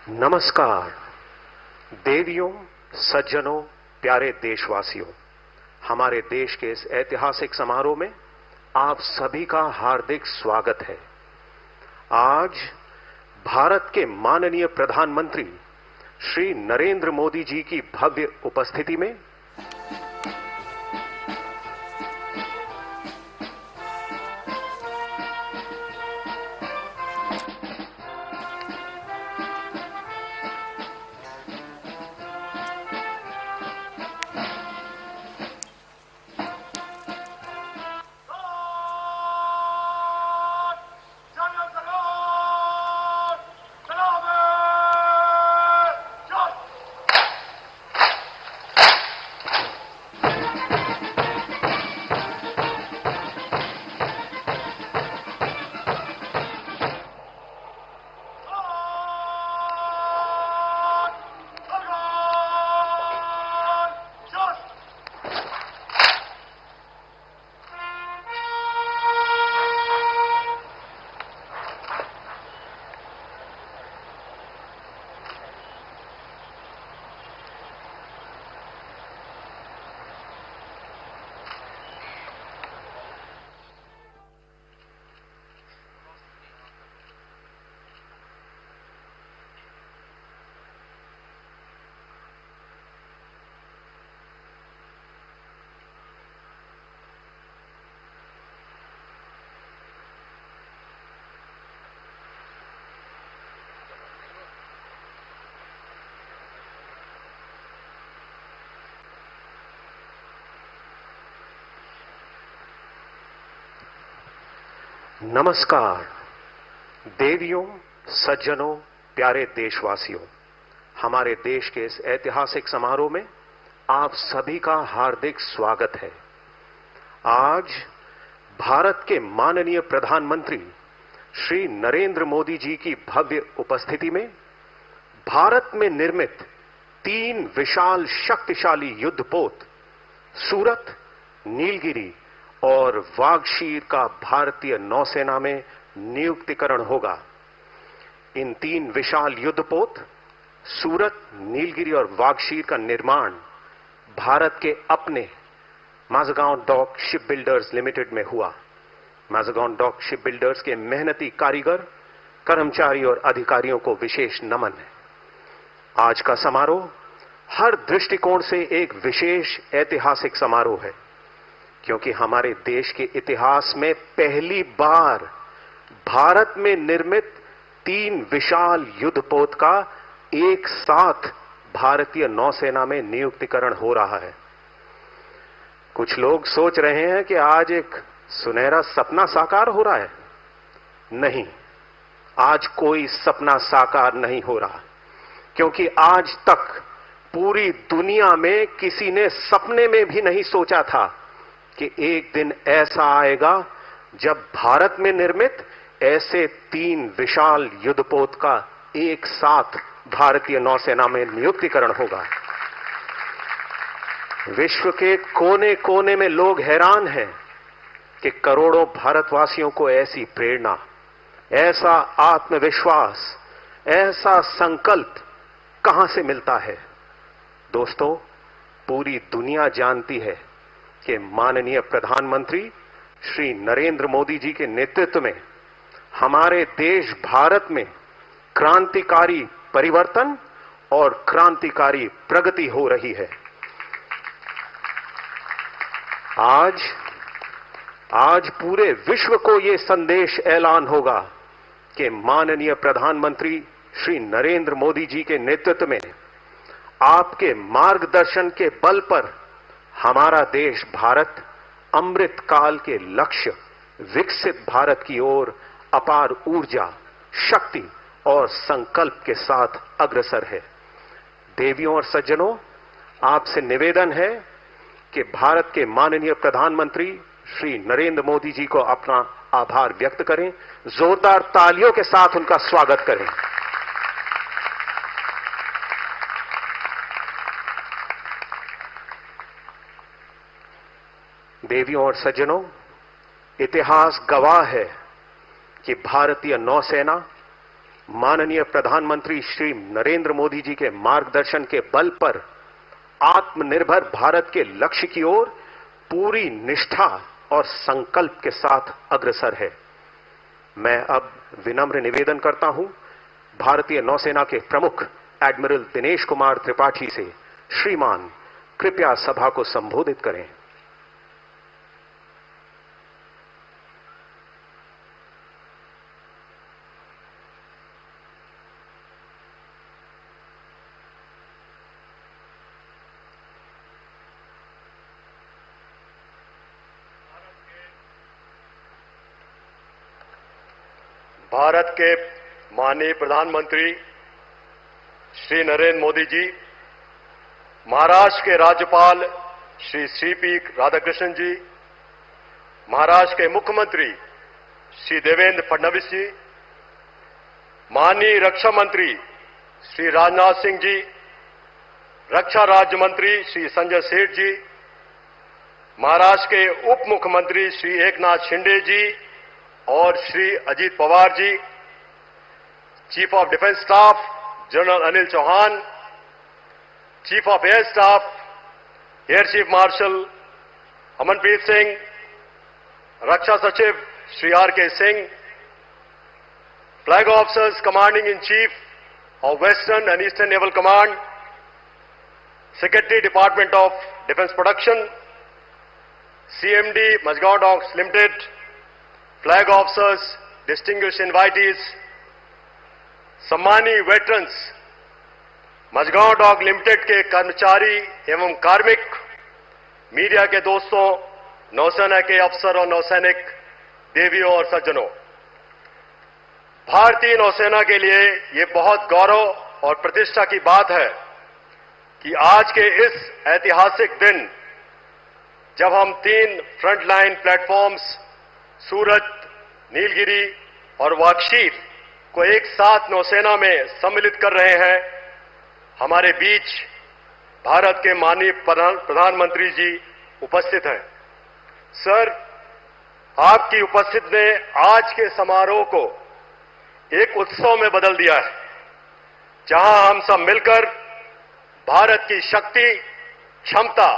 नमस्कार देवियों, सज्जनों, प्यारे देशवासियों। हमारे देश के इस ऐतिहासिक समारोह में आप सभी का हार्दिक स्वागत है। आज भारत के माननीय प्रधानमंत्री श्री नरेंद्र मोदी जी की भव्य उपस्थिति में नमस्कार देवियों, सज्जनों, प्यारे देशवासियों। हमारे देश के इस ऐतिहासिक समारोह में आप सभी का हार्दिक स्वागत है। आज भारत के माननीय प्रधानमंत्री श्री नरेंद्र मोदी जी की भव्य उपस्थिति में भारत में निर्मित 3 विशाल शक्तिशाली युद्धपोत सूरत, नीलगिरी और वागशीर का भारतीय नौसेना में नियुक्तिकरण होगा। इन 3 विशाल युद्धपोत सूरत, नीलगिरी और वागशीर का निर्माण भारत के अपने Mazagon dock ship builders limited में हुआ। माझगांव डॉक शिप बिल्डर्स के मेहनती कारीगर, कर्मचारी और अधिकारियों को विशेष नमन है। आज का समारोह हर दृष्टिकोण से एक विशेष ऐतिहासिक समारोह है, क्योंकि हमारे देश के इतिहास में पहली बार भारत में निर्मित 3 विशाल युद्धपोत का एक साथ भारतीय नौसेना में नियुक्तिकरण हो रहा है। कुछ लोग सोच रहे हैं कि आज एक सुनहरा सपना साकार हो रहा है। नहीं, आज कोई सपना साकार नहीं हो रहा, क्योंकि आज तक पूरी दुनिया में किसी ने सपने में भी नहीं सोचा था कि एक दिन ऐसा आएगा जब भारत में निर्मित ऐसे 3 विशाल युद्धपोत का एक साथ भारतीय नौसेना में नियुक्तिकरण होगा। विश्व के कोने कोने में लोग हैरान हैं कि करोड़ों भारतवासियों को ऐसी प्रेरणा, ऐसा आत्मविश्वास, ऐसा संकल्प कहां से मिलता है। दोस्तों, पूरी दुनिया जानती है कि माननीय प्रधानमंत्री श्री नरेंद्र मोदी जी के नेतृत्व में हमारे देश भारत में क्रांतिकारी परिवर्तन और क्रांतिकारी प्रगति हो रही है। आज पूरे विश्व को यह संदेश ऐलान होगा कि माननीय प्रधानमंत्री श्री नरेंद्र मोदी जी के नेतृत्व में आपके मार्गदर्शन के बल पर हमारा देश भारत अमृत काल के लक्ष्य विकसित भारत की ओर अपार ऊर्जा, शक्ति और संकल्प के साथ अग्रसर है। देवियों और सज्जनों, आपसे निवेदन है कि भारत के माननीय प्रधानमंत्री श्री नरेंद्र मोदी जी को अपना आभार व्यक्त करें। जोरदार तालियों के साथ उनका स्वागत करें। देवियों और सज्जनों, इतिहास गवाह है कि भारतीय नौसेना माननीय प्रधानमंत्री श्री नरेंद्र मोदी जी के मार्गदर्शन के बल पर आत्मनिर्भर भारत के लक्ष्य की ओर पूरी निष्ठा और संकल्प के साथ अग्रसर है। मैं अब विनम्र निवेदन करता हूं भारतीय नौसेना के प्रमुख एडमिरल दिनेश कुमार त्रिपाठी से, श्रीमान कृपया सभा को संबोधित करें। भारत के माननीय प्रधानमंत्री श्री नरेंद्र मोदी जी, महाराष्ट्र के राज्यपाल श्री सीपी राधाकृष्णन जी, महाराष्ट्र के मुख्यमंत्री श्री देवेंद्र फडणवीस जी, माननीय रक्षा मंत्री श्री राजनाथ सिंह जी, रक्षा राज्य मंत्री श्री संजय सेठ जी, महाराष्ट्र के उप मुख्यमंत्री श्री एकनाथ शिंदे जी और Shri Ajit Pawar ji, chief of defence staff general Anil Chauhan, chief of air staff air chief marshal Amanpreet Singh, रक्षा सचिव Shri R K Singh, flag officers commanding in chief of western and eastern naval command, secretary department of defence production, CMD Mazagon docks limited, flag officers, distinguished invitees, सम्मानीय veterans, Mazagon dock limited के कर्मचारी एवं कार्मिक, media के दोस्तों, नौसेना के अफसर और नौसैनिक, देवियों और सज्जनों, भारतीय नौसेना के लिए ये बहुत गौरव और प्रतिष्ठा की बात है कि आज के इस ऐतिहासिक दिन जब हम 3 फ्रंटलाइन प्लेटफॉर्म्स सूरत, नीलगिरी और वाक्षीर को एक साथ नौसेना में सम्मिलित कर रहे हैं, हमारे बीच भारत के माननीय प्रधानमंत्री जी उपस्थित हैं। सर, आपकी उपस्थिति ने आज के समारोह को एक उत्सव में बदल दिया है, जहां हम सब मिलकर भारत की शक्ति, क्षमता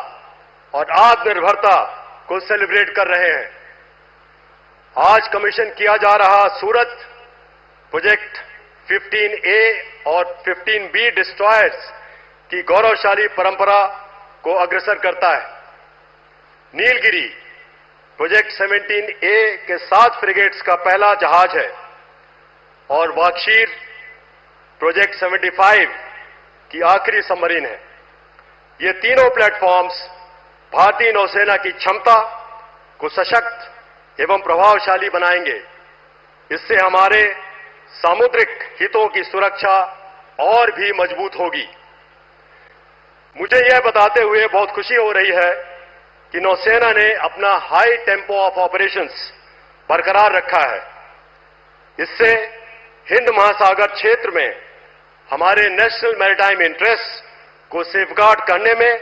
और आत्मनिर्भरता को सेलिब्रेट कर रहे हैं। आज कमीशन किया जा रहा सूरत प्रोजेक्ट 15A और 15B डिस्ट्रॉयर्स की गौरवशाली परंपरा को अग्रसर करता है। नीलगिरी प्रोजेक्ट 17A के 7 फ्रिगेट्स का पहला जहाज है और वाक्षीर प्रोजेक्ट 75 की आखिरी सबमरीन है। ये तीनों प्लेटफॉर्म्स भारतीय नौसेना की क्षमता को सशक्त एवं प्रभावशाली बनाएंगे। इससे हमारे सामुद्रिक हितों की सुरक्षा और भी मजबूत होगी। मुझे यह बताते हुए बहुत खुशी हो रही है कि नौसेना ने अपना हाई टेम्पो ऑफ ऑपरेशंस बरकरार रखा है। इससे हिंद महासागर क्षेत्र में हमारे नेशनल मैरीटाइम इंटरेस्ट को सेफगार्ड करने में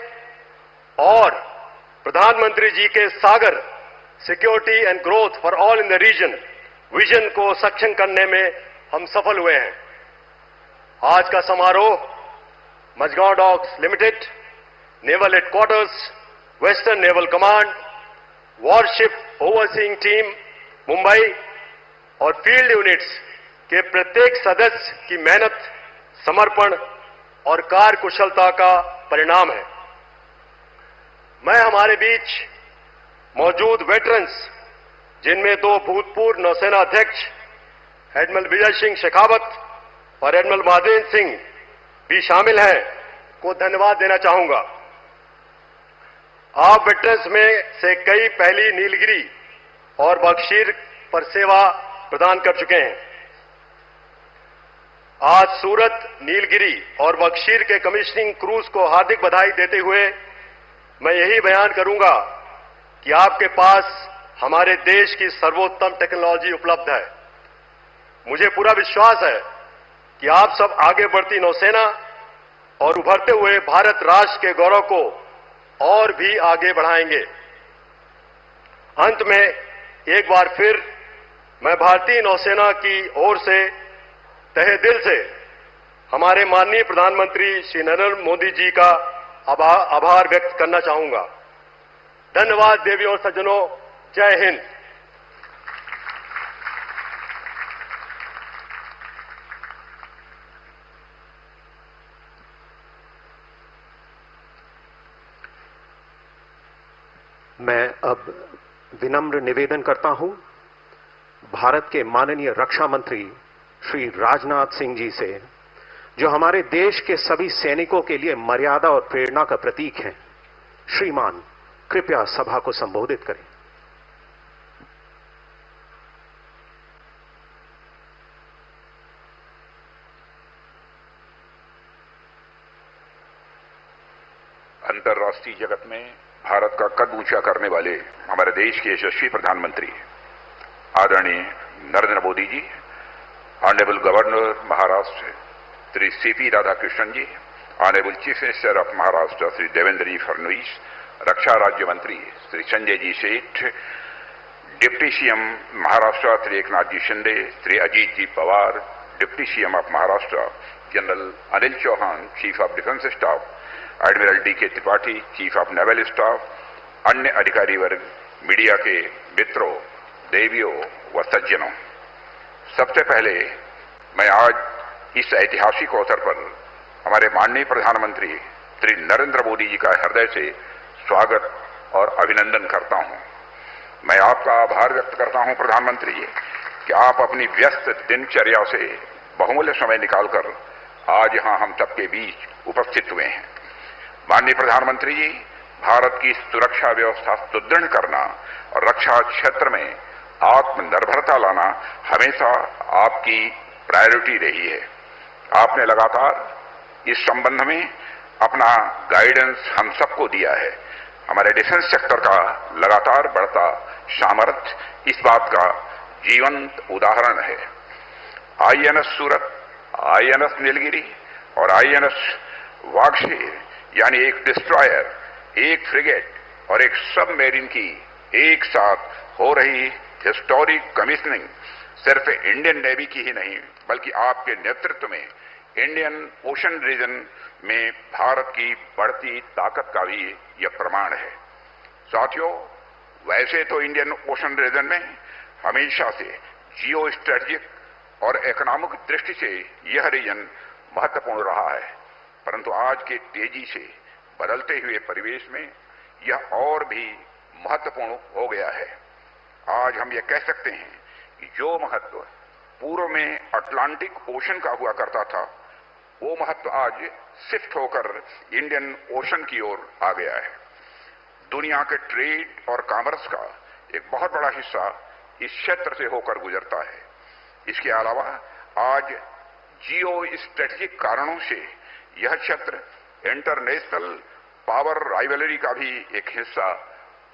और प्रधानमंत्री जी के Sagar security and growth for all in the region vision को सक्षम करने में हम सफल हुए हैं। आज का समारोह Mazagon docks limited, naval headquarters, western naval command, warship overseeing team Mumbai और फील्ड यूनिट्स के प्रत्येक सदस्य की मेहनत, समर्पण और कार्यकुशलता का परिणाम है। मैं हमारे बीच मौजूद वेटरन्स, जिनमें 2 भूतपूर्व नौसेना अध्यक्ष एडमिरल विजय सिंह शेखावत और एडमिरल महादेव सिंह भी शामिल हैं, को धन्यवाद देना चाहूंगा। आप वेटरन्स में से कई पहली नीलगिरी और बख्शीर पर सेवा प्रदान कर चुके हैं। आज सूरत, नीलगिरी और बख्शीर के कमीशनिंग क्रूज को हार्दिक बधाई देते हुए मैं यही बयान करूंगा कि आपके पास हमारे देश की सर्वोत्तम टेक्नोलॉजी उपलब्ध है। मुझे पूरा विश्वास है कि आप सब आगे बढ़ती नौसेना और उभरते हुए भारत राष्ट्र के गौरव को और भी आगे बढ़ाएंगे। अंत में एक बार फिर मैं भारतीय नौसेना की ओर से तहे दिल से हमारे माननीय प्रधानमंत्री श्री नरेंद्र मोदी जी का आभार व्यक्त करना चाहूंगा। धन्यवाद देवी और सज्जनों, जय हिंद। मैं अब विनम्र निवेदन करता हूं भारत के माननीय रक्षा मंत्री श्री राजनाथ सिंह जी से, जो हमारे देश के सभी सैनिकों के लिए मर्यादा और प्रेरणा का प्रतीक हैं। श्रीमान, कृपया सभा को संबोधित करें। अंतर्राष्ट्रीय जगत में भारत का कद ऊंचा करने वाले हमारे देश के यशस्वी प्रधानमंत्री आदरणीय Narendra Modi ji, honourable governor Maharashtra Shri C P Radhakrishnan ji, honourable chief minister of Maharashtra Shri Devendra ji Fadnavis, रक्षा राज्य मंत्री Shri Sanjay ji Seth, deputy CM Maharashtra Shri Eknath ji Shinde, Shri Ajit ji Pawar, deputy CM of Maharashtra general Anil Chauhan, chief of defence staff admiral D K. Tripathi, chief of naval staff, अन्य अधिकारी वर्ग, मीडिया के मित्रों, देवियों व सज्जनों, सबसे पहले मैं आज इस ऐतिहासिक अवसर पर हमारे माननीय प्रधानमंत्री श्री नरेंद्र मोदी जी का हृदय से स्वागत और अभिनंदन करता हूं। मैं आपका आभार व्यक्त करता हूं प्रधानमंत्री जी कि आप अपनी व्यस्त दिनचर्या से बहुमूल्य समय निकालकर आज यहां हम सबके बीच उपस्थित हुए हैं। माननीय प्रधानमंत्री जी, भारत की सुरक्षा व्यवस्था सुदृढ़ करना और रक्षा क्षेत्र में आत्मनिर्भरता लाना हमेशा आपकी प्रायोरिटी रही है। आपने लगातार इस संबंध में अपना गाइडेंस हम सबको दिया है। हमारे डिफेंस सेक्टर का लगातार बढ़ता सामर्थ्य इस बात का जीवंत उदाहरण है। आईएनएस सूरत, आईएनएस नीलगिरी और आईएनएस वागशेर यानी एक डिस्ट्रॉयर, एक फ्रिगेट और एक सबमरीन की एक साथ हो रही हिस्टोरिक कमीशनिंग सिर्फ इंडियन नेवी की ही नहीं, बल्कि आपके नेतृत्व में इंडियन ओशन रीजन में भारत की बढ़ती ताकत का भी यह प्रमाण है। साथियों, वैसे तो इंडियन ओशन रीजन में हमेशा से जियो स्ट्रेटेजिक और इकोनॉमिक दृष्टि से यह रीजन महत्वपूर्ण रहा है, परंतु आज के तेजी से बदलते हुए परिवेश में यह और भी महत्वपूर्ण हो गया है। आज हम यह कह सकते हैं कि जो महत्व पूर्व में अटलांटिक ओशन का हुआ करता था, वो महत्व आज शिफ्ट होकर इंडियन ओशन की ओर आ गया है। दुनिया के ट्रेड और कॉमर्स का एक बहुत बड़ा हिस्सा इस क्षेत्र से होकर गुजरता है। इसके अलावा आज जियो स्ट्रेटेजिक कारणों से यह क्षेत्र इंटरनेशनल पावर राइवलरी का भी एक हिस्सा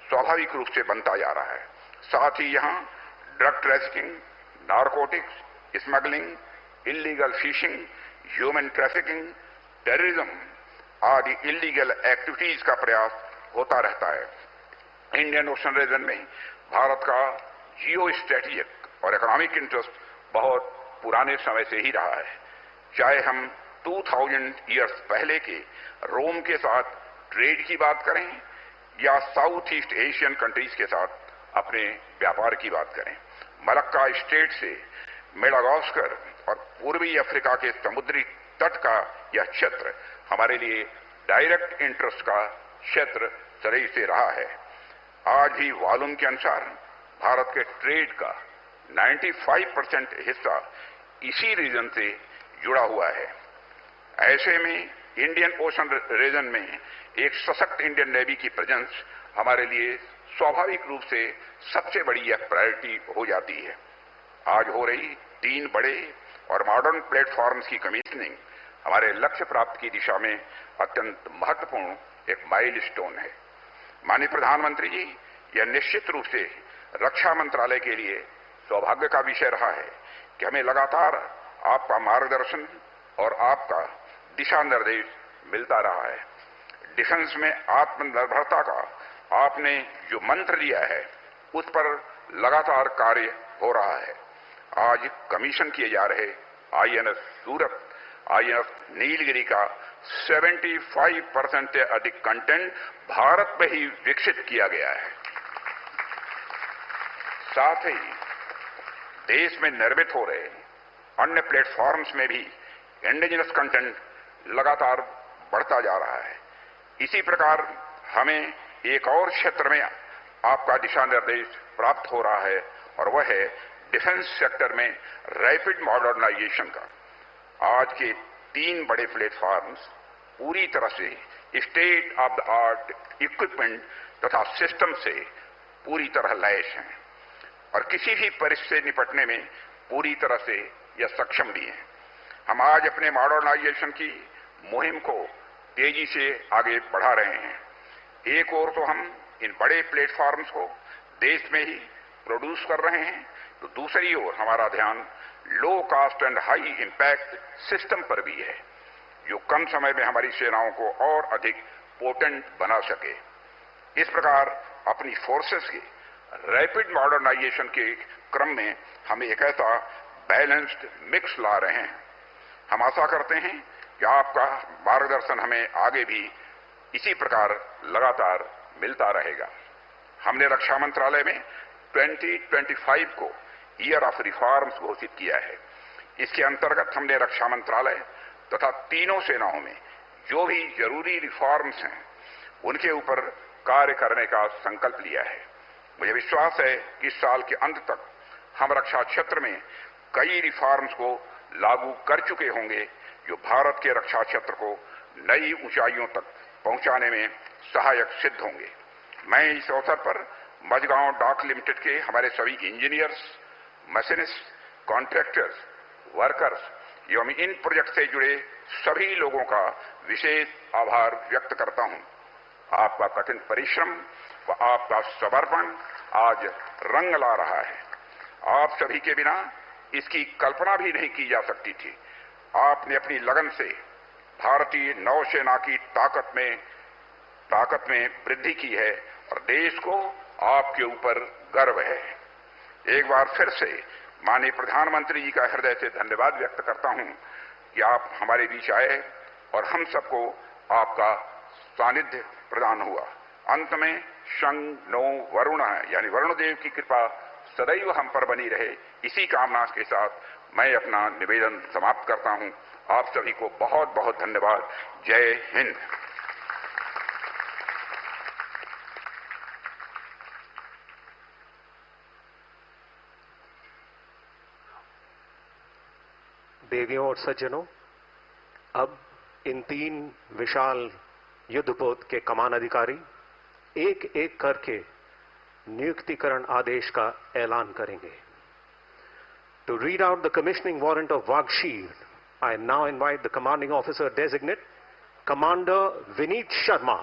स्वाभाविक रूप से बनता जा रहा है। साथ ही यहां drug trafficking, narcotics, smuggling, illegal fishing, human trafficking, terrorism आदि इलीगल एक्टिविटीज का प्रयास होता रहता है। इंडियन ओशन रीजन में भारत का जियो स्ट्रेटेजिक और इकोनॉमिक इंटरेस्ट बहुत पुराने समय से ही रहा है। चाहे हम 2000 ईयर्स पहले के रोम के साथ ट्रेड की बात करें या साउथ ईस्ट एशियन कंट्रीज के साथ अपने व्यापार की बात करें, मलक्का स्टेट से मेडागास्कर और पूर्वी अफ्रीका के समुद्री तट का यह क्षेत्र हमारे लिए डायरेक्ट इंटरेस्ट का क्षेत्र सदी से रहा है। आज भी वॉल्यूम के अनुसार भारत के ट्रेड का 95% हिस्सा इसी रीजन से जुड़ा हुआ है। ऐसे में इंडियन ओशन रीजन में एक सशक्त इंडियन नेवी की प्रेजेंस हमारे लिए स्वाभाविक रूप से सबसे बड़ी यह प्रायोरिटी हो जाती है। आज हो रही 3 बड़े और मॉडर्न प्लेटफॉर्म्स की कमीशनिंग हमारे लक्ष्य प्राप्त की दिशा में अत्यंत महत्वपूर्ण एक माइलस्टोन है। माननीय प्रधानमंत्री जी, यह निश्चित रूप से रक्षा मंत्रालय के लिए सौभाग्य का विषय रहा है कि हमें लगातार आपका मार्गदर्शन और आपका दिशा निर्देश मिलता रहा है। डिफेंस में आत्मनिर्भरता का आपने जो मंत्र दिया है, उस पर लगातार कार्य हो रहा है। आज कमीशन किए जा रहे आईएनएस सूरत, आईएनएस नीलगिरी का 75% से अधिक कंटेंट भारत में ही विकसित किया गया है। साथ ही देश में निर्मित हो रहे अन्य प्लेटफॉर्म्स में भी इंडिजिनस कंटेंट लगातार बढ़ता जा रहा है। इसी प्रकार हमें एक और क्षेत्र में आपका दिशा निर्देश प्राप्त हो रहा है और वह है डिफेंस सेक्टर में रैपिड मॉडर्नाइजेशन का। आज के 3 बड़े प्लेटफॉर्म्स पूरी तरह से state of the art equipment तथा सिस्टम से पूरी तरह लैस हैं और किसी भी परिस्थिति से निपटने में पूरी तरह से यह सक्षम भी हैं। हम आज अपने मॉडर्नाइजेशन की मुहिम को तेजी से आगे बढ़ा रहे हैं। एक ओर तो हम इन बड़े प्लेटफॉर्म्स को देश में ही प्रोड्यूस कर रहे हैं, तो दूसरी ओर हमारा ध्यान low cost and high impact system पर भी है, जो कम समय में हमारी सेनाओं को और अधिक पोटेंट बना सके। इस प्रकार अपनी फोर्सेस के रैपिड मॉडर्नाइजेशन के क्रम में हम एक ऐसा बैलेंस्ड मिक्स ला रहे हैं। हम आशा करते हैं कि आपका मार्गदर्शन हमें आगे भी इसी प्रकार लगातार मिलता रहेगा। हमने रक्षा मंत्रालय में 2025 को ईयर ऑफ रिफॉर्म्स घोषित किया है। इसके अंतर्गत हमने रक्षा मंत्रालय तथा तीनों सेनाओं में जो भी जरूरी रिफॉर्म्स हैं उनके ऊपर कार्य करने का संकल्प लिया है। मुझे विश्वास है कि इस साल के अंत तक हम रक्षा क्षेत्र में कई रिफॉर्म्स को लागू कर चुके होंगे, जो भारत के रक्षा क्षेत्र को नई ऊंचाइयों तक पहुंचाने में सहायक सिद्ध होंगे। मैं इस अवसर पर मझगांव डॉक लिमिटेड के हमारे सभी इंजीनियर्स, मशीनिस्ट, कॉन्ट्रैक्टर्स, वर्कर्स एवं इन प्रोजेक्ट से जुड़े सभी लोगों का विशेष आभार व्यक्त करता हूं। आपका कठिन परिश्रम व आपका समर्पण आज रंग ला रहा है। आप सभी के बिना इसकी कल्पना भी नहीं की जा सकती थी। आपने अपनी लगन से भारतीय नौसेना की ताकत में वृद्धि की है और देश को आपके ऊपर गर्व है। एक बार फिर से माननीय प्रधानमंत्री जी का हृदय से धन्यवाद व्यक्त करता हूं कि आप हमारे बीच आए और हम सबको आपका सानिध्य प्रदान हुआ। अंत में शं नो वरुण यानी वरुण देव की कृपा सदैव हम पर बनी रहे, इसी कामना के साथ मैं अपना निवेदन समाप्त करता हूं। आप सभी को बहुत बहुत धन्यवाद। जय हिंद। देवियों और सज्जनों, अब इन 3 विशाल युद्धपोत के कमान अधिकारी एक एक करके नियुक्तिकरण आदेश का ऐलान करेंगे। To read out the commissioning warrant of Vagsheer, I now invite the commanding officer designate, Commander Vineet Sharma.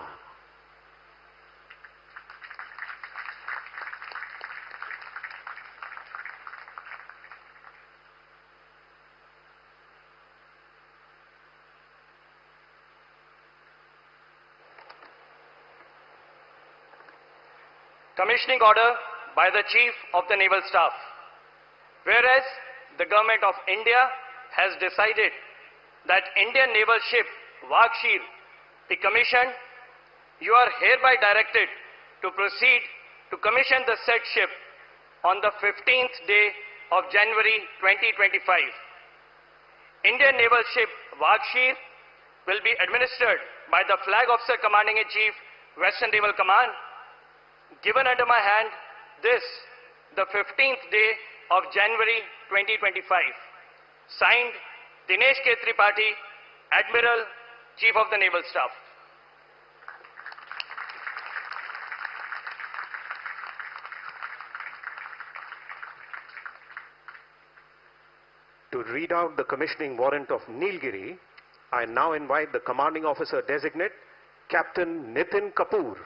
Commissioning order by the Chief of the Naval Staff. Whereas the Government of India has decided that Indian naval ship Vaghshir be commissioned, you are hereby directed to proceed to commission the said ship on the 15th day of January 2025. Indian naval ship Vaghshir will be administered by the Flag Officer Commanding-in-Chief, Western Naval Command, given under my hand this, the 15th day of January 2025. Signed, Dinesh K. Tripathi, Admiral, Chief of the Naval Staff. To read out the commissioning warrant of Nilgiri, I now invite the commanding officer designate, Captain Nitin Kapoor.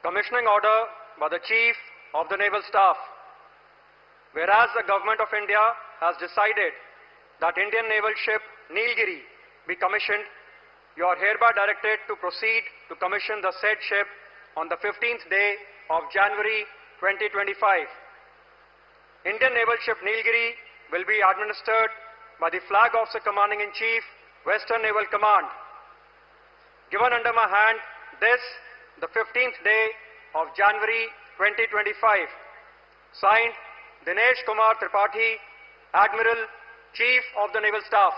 Commissioning order by the Chief of the Naval Staff. Whereas the Government of India has decided that Indian naval ship Nilgiri be commissioned, you are hereby directed to proceed to commission the said ship on the 15th day of January 2025. Indian naval ship Nilgiri will be administered by the Flag Officer Commanding-in-Chief, Western Naval Command. Given under my hand this, the 15th day of January 2025. Signed, Dinesh Kumar Tripathi, Admiral, Chief of the Naval Staff.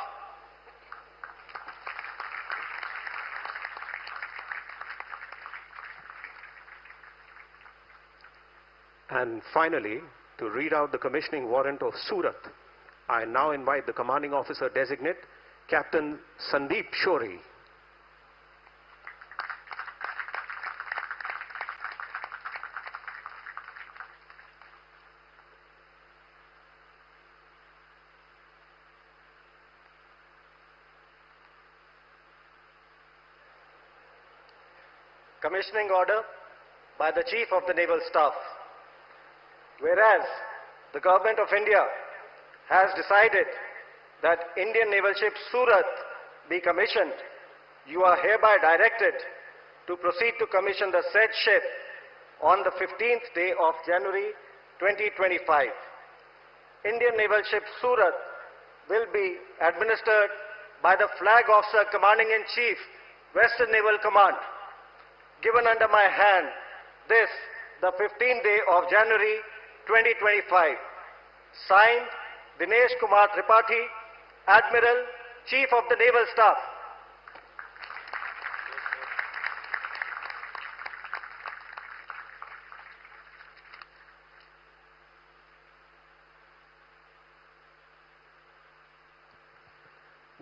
And finally, to read out the commissioning warrant of Surat, I now invite the Commanding Officer Designate, Captain Sandeep Shori. Commissioning order by the Chief of the Naval Staff. Whereas the Government of India has decided that Indian naval ship Surat be commissioned, you are hereby directed to proceed to commission the said ship on the 15th day of January 2025. Indian naval ship Surat will be administered by the Flag Officer Commanding-in-Chief, Western Naval Command. Given under my hand this, the 15th day of January 2025. Signed, Dinesh Kumar Tripathi, Admiral, Chief of the Naval Staff.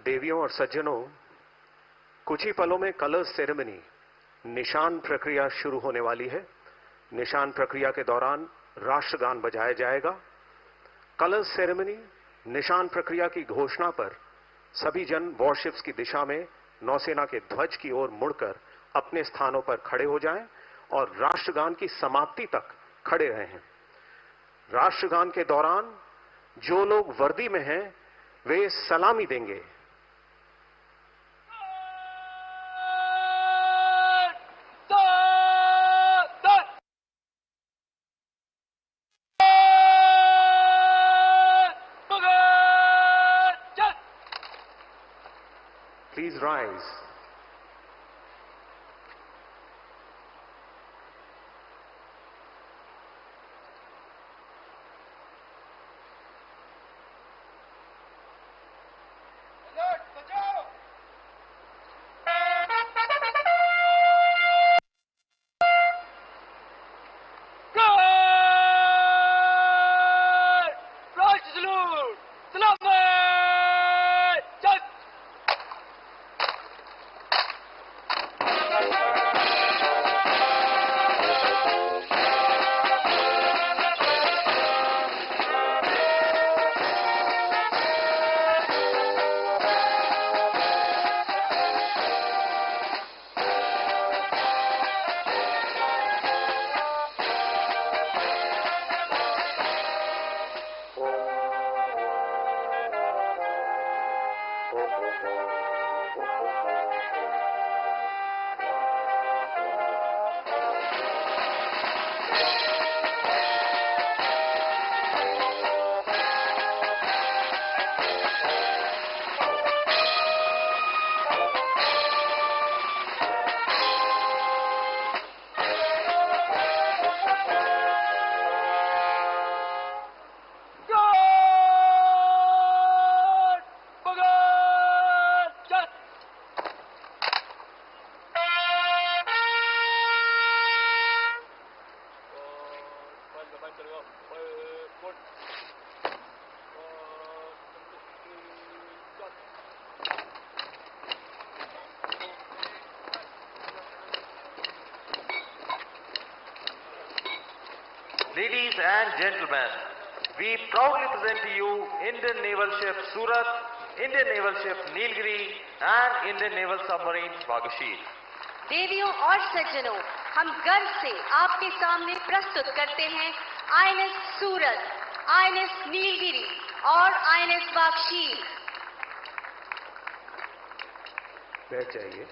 देवियों और सज्जनों, कुछ ही पलों में colours ceremony निशान प्रक्रिया शुरू होने वाली है। निशान प्रक्रिया के दौरान राष्ट्रगान बजाया जाएगा। कलर्स सेरेमनी निशान प्रक्रिया की घोषणा पर सभी जन वॉरशिप्स की दिशा में नौसेना के ध्वज की ओर मुड़कर अपने स्थानों पर खड़े हो जाएं और राष्ट्रगान की समाप्ति तक खड़े रहें। राष्ट्रगान के दौरान जो लोग वर्दी में हैं वे सलामी देंगे। Please rise. Ladies and gentlemen, we proudly present to you Indian Naval Ship Surat, Indian Naval Ship Nilgiri and Indian Naval Submarine Vaghashir. देवियों और सज्जनों, हम गर्व से आपके सामने प्रस्तुत करते हैं आईएनएस सूरत, आईएनएस नीलगिरी और आईएनएस वाघशीर, बैठ जाइए।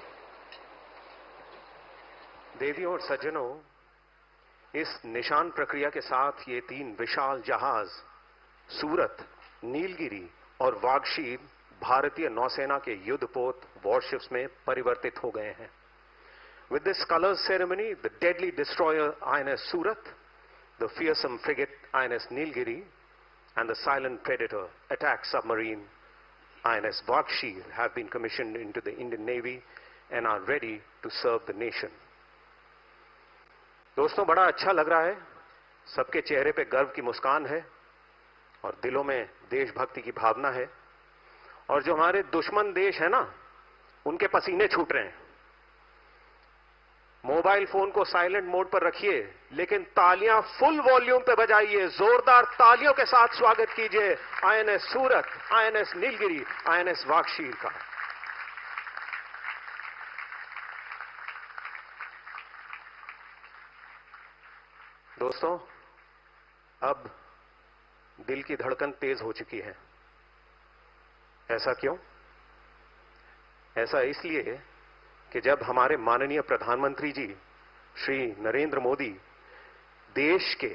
देवियों और सज्जनों, इस निशान प्रक्रिया के साथ ये 3 विशाल जहाज सूरत, नीलगिरी और वागशीर भारतीय नौसेना के युद्धपोत वॉरशिप्स में परिवर्तित हो गए हैं। With this colors ceremony, the deadly destroyer INS Surat, the fearsome frigate INS Nilgiri, and the silent predator attack submarine INS Vakshir have been commissioned into the Indian Navy and are ready to serve the nation. दोस्तों, बड़ा अच्छा लग रहा है, सबके चेहरे पे गर्व की मुस्कान है और दिलों में देशभक्ति की भावना है। और जो हमारे दुश्मन देश है ना, उनके पसीने छूट रहे हैं। मोबाइल फोन को साइलेंट मोड पर रखिए, लेकिन तालियां फुल वॉल्यूम पे बजाइए। जोरदार तालियों के साथ स्वागत कीजिए आईएनएस सूरत, आईएनएस नीलगिरी, आईएनएस वागशीर का। दोस्तों, अब दिल की धड़कन तेज हो चुकी है। ऐसा क्यों? ऐसा इसलिए कि जब हमारे माननीय प्रधानमंत्री जी श्री नरेंद्र मोदी देश के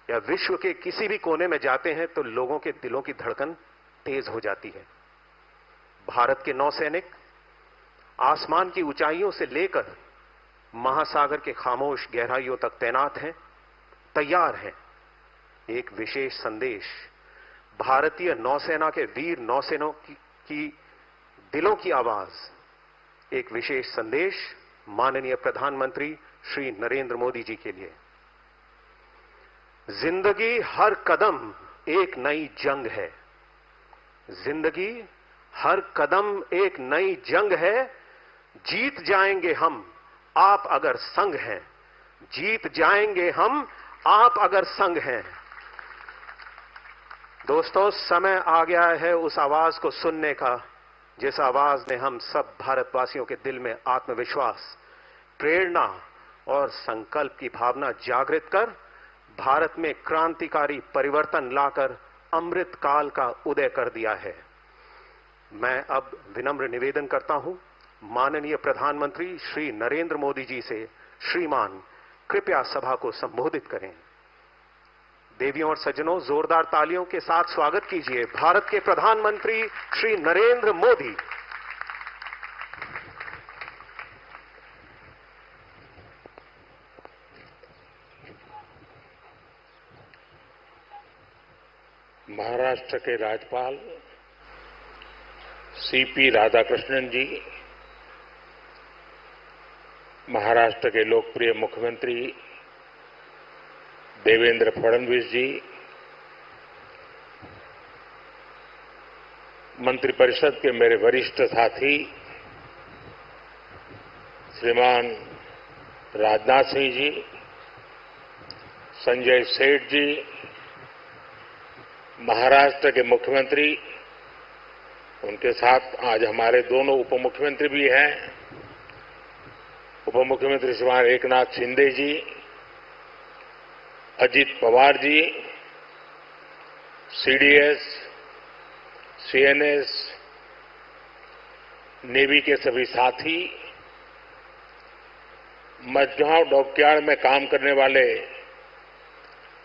या विश्व के किसी भी कोने में जाते हैं तो लोगों के दिलों की धड़कन तेज हो जाती है। भारत के नौसैनिक आसमान की ऊंचाइयों से लेकर महासागर के खामोश गहराइयों तक तैनात हैं, तैयार हैं। एक विशेष संदेश भारतीय नौसेना के वीर नौसेनों की दिलों की आवाज, एक विशेष संदेश माननीय प्रधानमंत्री श्री नरेंद्र मोदी जी के लिए। जिंदगी हर कदम एक नई जंग है। जिंदगी हर कदम एक नई जंग है। जीत जाएंगे हम, आप अगर संग हैं। जीत जाएंगे हम, आप अगर संग हैं। दोस्तों, समय आ गया है उस आवाज को सुनने का, जिस आवाज ने हम सब भारतवासियों के दिल में आत्मविश्वास, प्रेरणा और संकल्प की भावना जागृत कर भारत में क्रांतिकारी परिवर्तन लाकर अमृत काल का उदय कर दिया है। मैं अब विनम्र निवेदन करता हूं माननीय प्रधानमंत्री श्री नरेंद्र मोदी जी से, श्रीमान कृपया सभा को संबोधित करें। देवियों और सज्जनों, जोरदार तालियों के साथ स्वागत कीजिए भारत के प्रधानमंत्री श्री नरेंद्र मोदी। महाराष्ट्र के राज्यपाल सीपी राधाकृष्णन जी, महाराष्ट्र के लोकप्रिय मुख्यमंत्री देवेंद्र फडणवीस जी, मंत्रिपरिषद के मेरे वरिष्ठ साथी श्रीमान राजनाथ सिंह जी, संजय सेठ जी, महाराष्ट्र के मुख्यमंत्री, उनके साथ आज हमारे दोनों उप मुख्यमंत्री भी हैं, उप मुख्यमंत्री श्रीमान एकनाथ शिंदे जी, Ajit Pawar ji, CDS, CNS, navy के सभी साथी, मझगांव डॉकयार्ड में काम करने वाले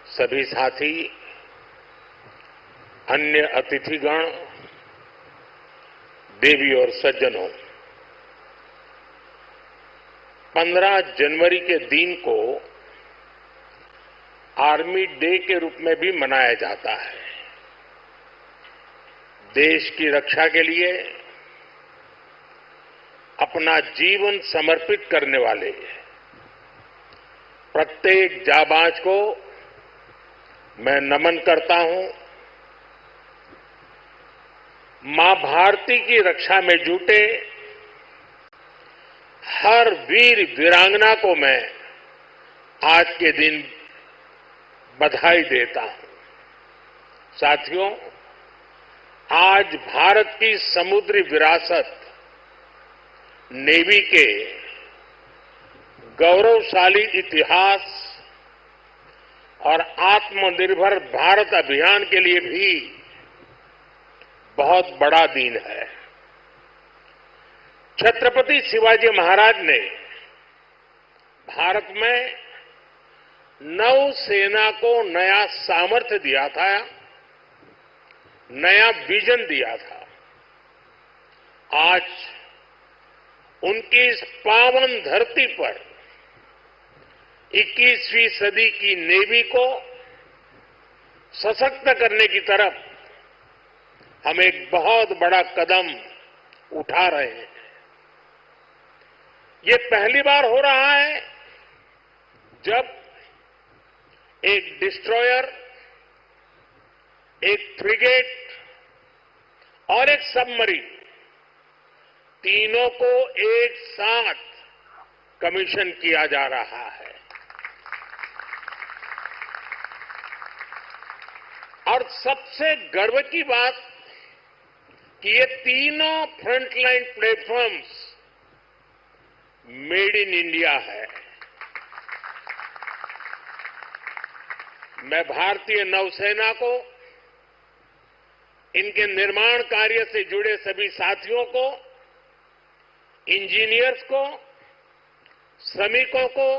सभी साथी, अन्य अतिथिगण, देवी और सज्जनों, 15 जनवरी के दिन को आर्मी डे के रूप में भी मनाया जाता है। देश की रक्षा के लिए अपना जीवन समर्पित करने वाले प्रत्येक जाबाज को मैं नमन करता हूं। मां भारती की रक्षा में जुटे हर वीर वीरांगना को मैं आज के दिन बधाई देता हूं। साथियों, आज भारत की समुद्री विरासत, नेवी के गौरवशाली इतिहास और आत्मनिर्भर भारत अभियान के लिए भी बहुत बड़ा दिन है। छत्रपति शिवाजी महाराज ने भारत में नौसेना को नया सामर्थ्य दिया था, नया विजन दिया था। आज उनकी इस पावन धरती पर 21वीं सदी की नेवी को सशक्त करने की तरफ हम एक बहुत बड़ा कदम उठा रहे हैं। ये पहली बार हो रहा है जब एक डिस्ट्रॉयर, एक फ्रिगेट और एक सबमरीन तीनों को एक साथ कमीशन किया जा रहा है। और सबसे गर्व की बात कि ये तीनों frontline platforms made in India है। मैं भारतीय नौसेना को, इनके निर्माण कार्य से जुड़े सभी साथियों को, इंजीनियर्स को, श्रमिकों को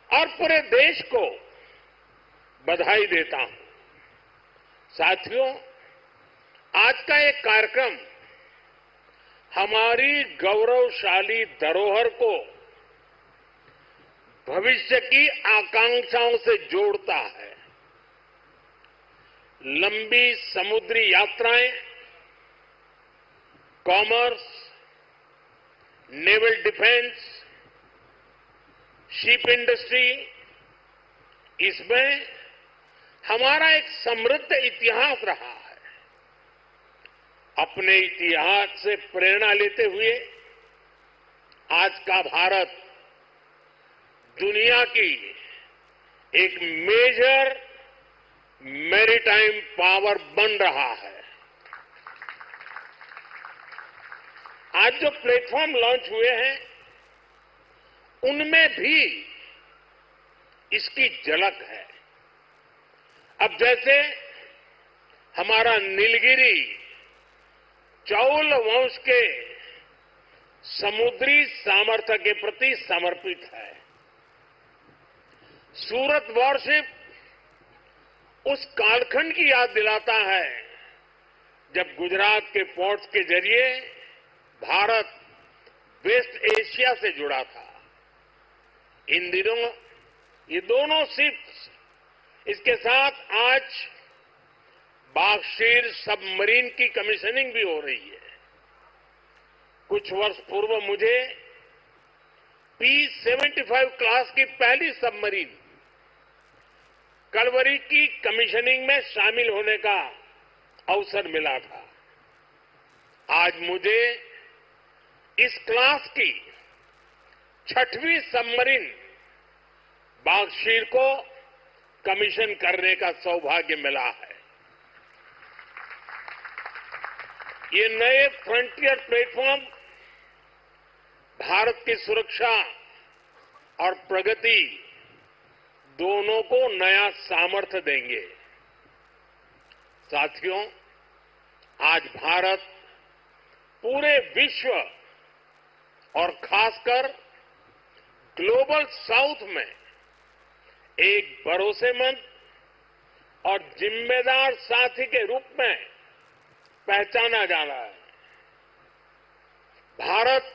और पूरे देश को बधाई देता हूं। साथियों, आज का एक कार्यक्रम हमारी गौरवशाली धरोहर को भविष्य की आकांक्षाओं से जोड़ता है। लंबी समुद्री यात्राएं, commerce, naval defence, ship industry, इसमें हमारा एक समृद्ध इतिहास रहा है। अपने इतिहास से प्रेरणा लेते हुए आज का भारत दुनिया की एक मेजर मैरीटाइम पावर बन रहा है। आज जो प्लेटफॉर्म लॉन्च हुए हैं उनमें भी इसकी झलक है। अब जैसे हमारा नीलगिरी चौल वंश के समुद्री सामर्थ्य के प्रति समर्पित है। सूरत वॉरशिप उस कालखंड की याद दिलाता है जब गुजरात के पोर्ट्स के जरिए भारत वेस्ट एशिया से जुड़ा था। इन दिनों ये दोनों शिप्स, इसके साथ आज बागशीर सबमरीन की कमीशनिंग भी हो रही है। कुछ वर्ष पूर्व मुझे P-75 क्लास की पहली सबमरीन कलवरी की कमीशनिंग में शामिल होने का अवसर मिला था। आज मुझे इस क्लास की 6वीं सबमरीन बागशीर को कमीशन करने का सौभाग्य मिला है। ये नए फ्रंटियर प्लेटफॉर्म भारत की सुरक्षा और प्रगति दोनों को नया सामर्थ्य देंगे। साथियों, आज भारत पूरे विश्व और खासकर ग्लोबल साउथ में एक भरोसेमंद और जिम्मेदार साथी के रूप में पहचाना जा रहा है। भारत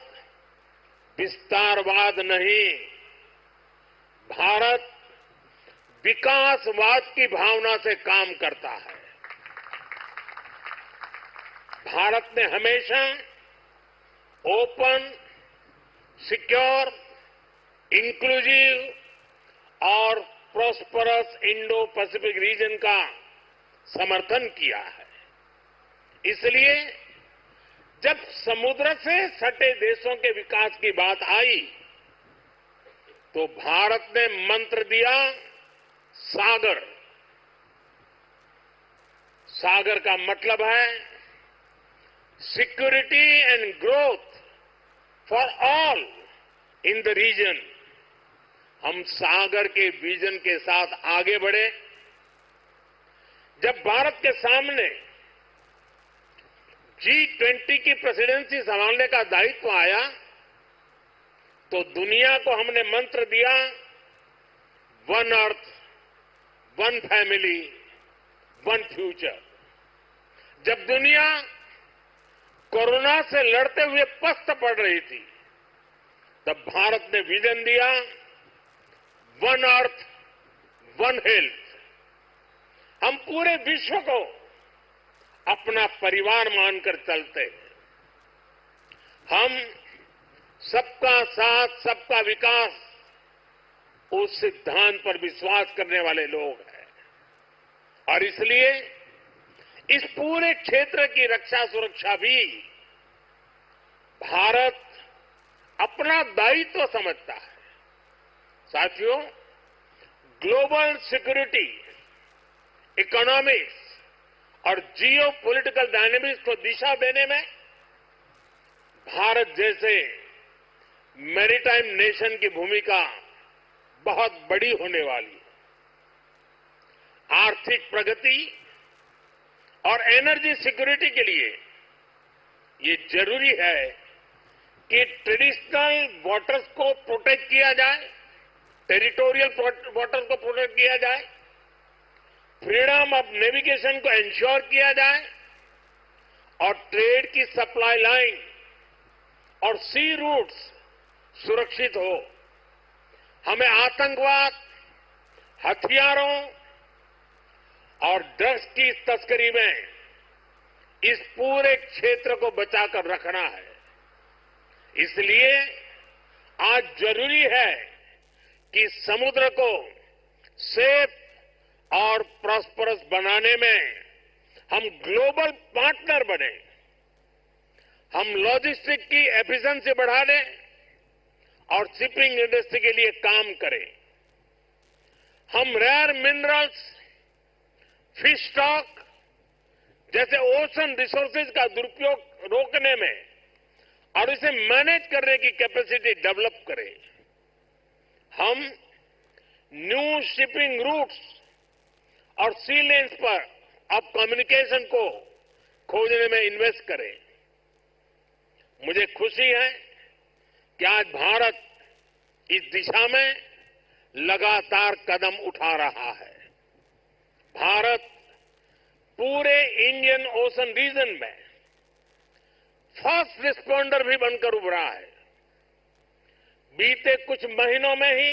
विस्तारवाद नहीं, भारत विकासवाद की भावना से काम करता है। भारत ने हमेशा ओपन, सिक्योर, इंक्लूसिव और प्रॉस्परस इंडो पैसिफिक रीजन का समर्थन किया है। इसलिए जब समुद्र से सटे देशों के विकास की बात आई तो भारत ने मंत्र दिया सागर। सागर का मतलब है security and growth for all in the region. हम सागर के विजन के साथ आगे बढ़े। जब भारत के सामने G20 की प्रेसिडेंसी संभालने का दायित्व आया तो दुनिया को हमने मंत्र दिया, one earth, one family, one future. जब दुनिया कोरोना से लड़ते हुए पस्त पड़ रही थी, तब भारत ने विजन दिया, वन अर्थ, वन हेल्थ। हम पूरे विश्व को अपना परिवार मानकर चलते हैं। हम सबका साथ, सबका विकास, उस सिद्धांत पर विश्वास करने वाले लोग हैं और इसलिए इस पूरे क्षेत्र की रक्षा सुरक्षा भी भारत अपना दायित्व समझता है। साथियों, ग्लोबल सिक्योरिटी, इकोनॉमिक्स और जियो पॉलिटिकल डायनेमिक्स को दिशा देने में भारत जैसे मैरीटाइम नेशन की भूमिका बहुत बड़ी होने वाली है। आर्थिक प्रगति और एनर्जी सिक्योरिटी के लिए ये जरूरी है कि ट्रेडिशनल वाटर्स को प्रोटेक्ट किया जाए, टेरिटोरियल वाटर्स को प्रोटेक्ट किया जाए, फ्रीडम ऑफ नेविगेशन को इंश्योर किया जाए और ट्रेड की सप्लाई लाइन और सी रूट्स सुरक्षित हो। हमें आतंकवाद, हथियारों और ड्रग्स की तस्करी में इस पूरे क्षेत्र को बचाकर रखना है। इसलिए आज जरूरी है कि समुद्र को सेफ और प्रॉस्परस बनाने में हम ग्लोबल पार्टनर बने। हम लॉजिस्टिक की एफिशिएंसी बढ़ा दें और शिपिंग इंडस्ट्री के लिए काम करें। हम रेयर मिनरल्स, फिश स्टॉक जैसे ओशन रिसोर्सेज का दुरुपयोग रोकने में और इसे मैनेज करने की कैपेसिटी डेवलप करें। हम न्यू शिपिंग रूट्स और सी लेन्स पर अब कम्युनिकेशन को खोजने में इन्वेस्ट करें। मुझे खुशी है कि आज भारत इस दिशा में लगातार कदम उठा रहा है। भारत पूरे इंडियन ओशन रीजन में फर्स्ट रिस्पॉन्डर भी बनकर उभरा है। बीते कुछ महीनों में ही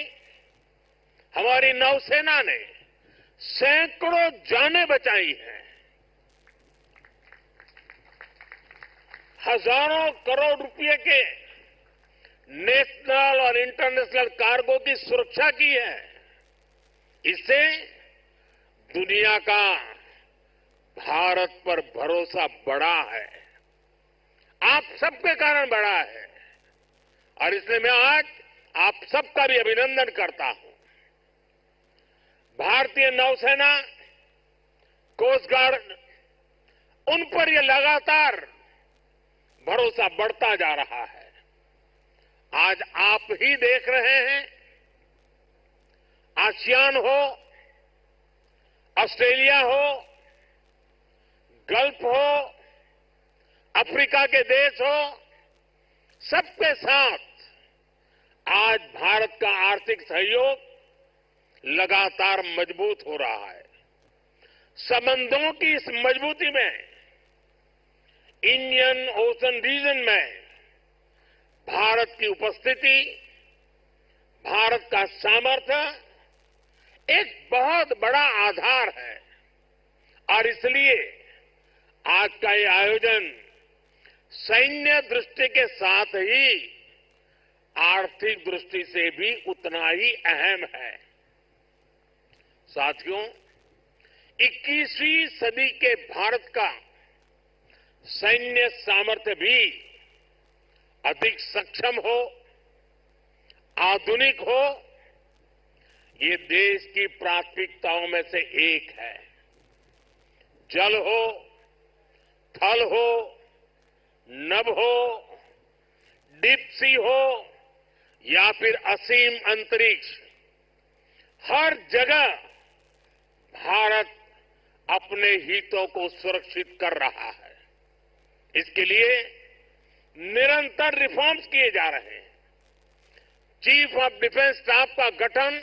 हमारी नौसेना ने सैकड़ों जानें बचाई हैं। हजारों करोड़ रुपए के नेशनल और इंटरनेशनल कार्गो की सुरक्षा की है। इससे दुनिया का भारत पर भरोसा बढ़ा है, आप सबके कारण बढ़ा है और इसलिए मैं आज आप सबका भी अभिनंदन करता हूं। भारतीय नौसेना, कोस्ट गार्ड, उन पर यह लगातार भरोसा बढ़ता जा रहा है। आज आप ही देख रहे हैं, आसियान हो, ऑस्ट्रेलिया हो, गल्फ हो, अफ्रीका के देश हो, सबके साथ आज भारत का आर्थिक सहयोग लगातार मजबूत हो रहा है। संबंधों की इस मजबूती में इंडियन ओशन रीजन में भारत की उपस्थिति, भारत का सामर्थ्य एक बहुत बड़ा आधार है और इसलिए आज का ये आयोजन सैन्य दृष्टि के साथ ही आर्थिक दृष्टि से भी उतना ही अहम है। साथियों, 21वीं सदी के भारत का सैन्य सामर्थ्य भी अधिक सक्षम हो, आधुनिक हो, ये देश की प्राथमिकताओं में से एक है। जल हो, थल हो, नभ हो, डीप सी हो या फिर असीम अंतरिक्ष, हर जगह भारत अपने हितों को सुरक्षित कर रहा है। इसके लिए निरंतर रिफॉर्म्स किए जा रहे हैं। चीफ ऑफ डिफेंस स्टाफ का गठन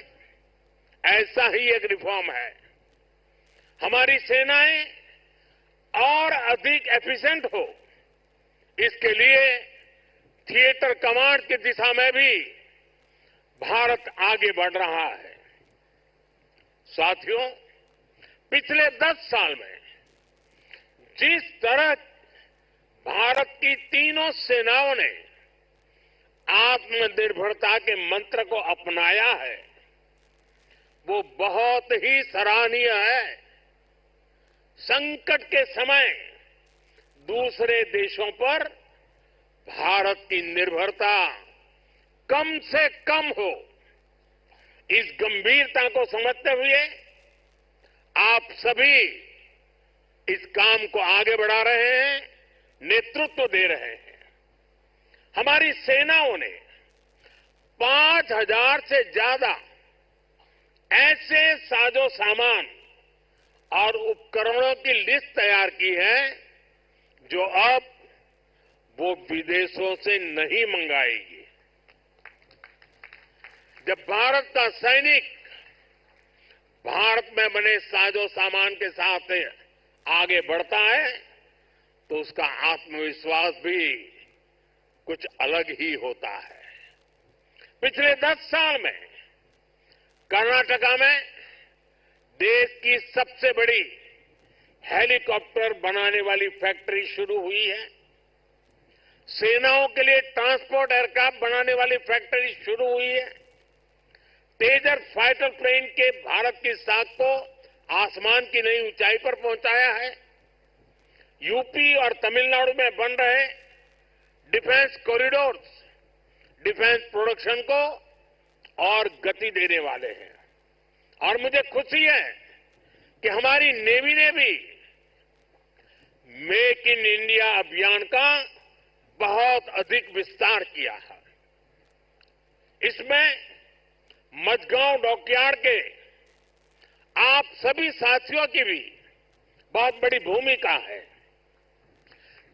ऐसा ही एक रिफॉर्म है। हमारी सेनाएं और अधिक एफिशिएंट हो, इसके लिए थिएटर कमांड की दिशा में भी भारत आगे बढ़ रहा है। साथियों, पिछले 10 साल में जिस तरह भारत की तीनों सेनाओं ने आत्मनिर्भरता के मंत्र को अपनाया है, वो बहुत ही सराहनीय है। संकट के समय दूसरे देशों पर भारत की निर्भरता कम से कम हो, इस गंभीरता को समझते हुए आप सभी इस काम को आगे बढ़ा रहे हैं, नेतृत्व दे रहे हैं। हमारी सेनाओं ने 5,000 से ज्यादा ऐसे साजो सामान और उपकरणों की लिस्ट तैयार की है जो अब वो विदेशों से नहीं मंगाएगी। जब भारत का सैनिक भारत में बने साजो सामान के साथ आगे बढ़ता है तो उसका आत्मविश्वास भी कुछ अलग ही होता है। पिछले 10 साल में कर्नाटका में देश की सबसे बड़ी हेलीकॉप्टर बनाने वाली फैक्ट्री शुरू हुई है। सेनाओं के लिए ट्रांसपोर्ट एयरक्राफ्ट बनाने वाली फैक्ट्री शुरू हुई है। तेजस फाइटर प्लेन के भारत की साख को आसमान की नई ऊंचाई पर पहुंचाया है। यूपी और तमिलनाडु में बन रहे डिफेंस कॉरिडोर्स डिफेंस प्रोडक्शन को और गति देने वाले हैं। और मुझे खुशी है कि हमारी नेवी ने भी मेक इन इंडिया अभियान का बहुत अधिक विस्तार किया है। इसमें मझगांव डॉकयार्ड के आप सभी साथियों की भी बहुत बड़ी भूमिका है।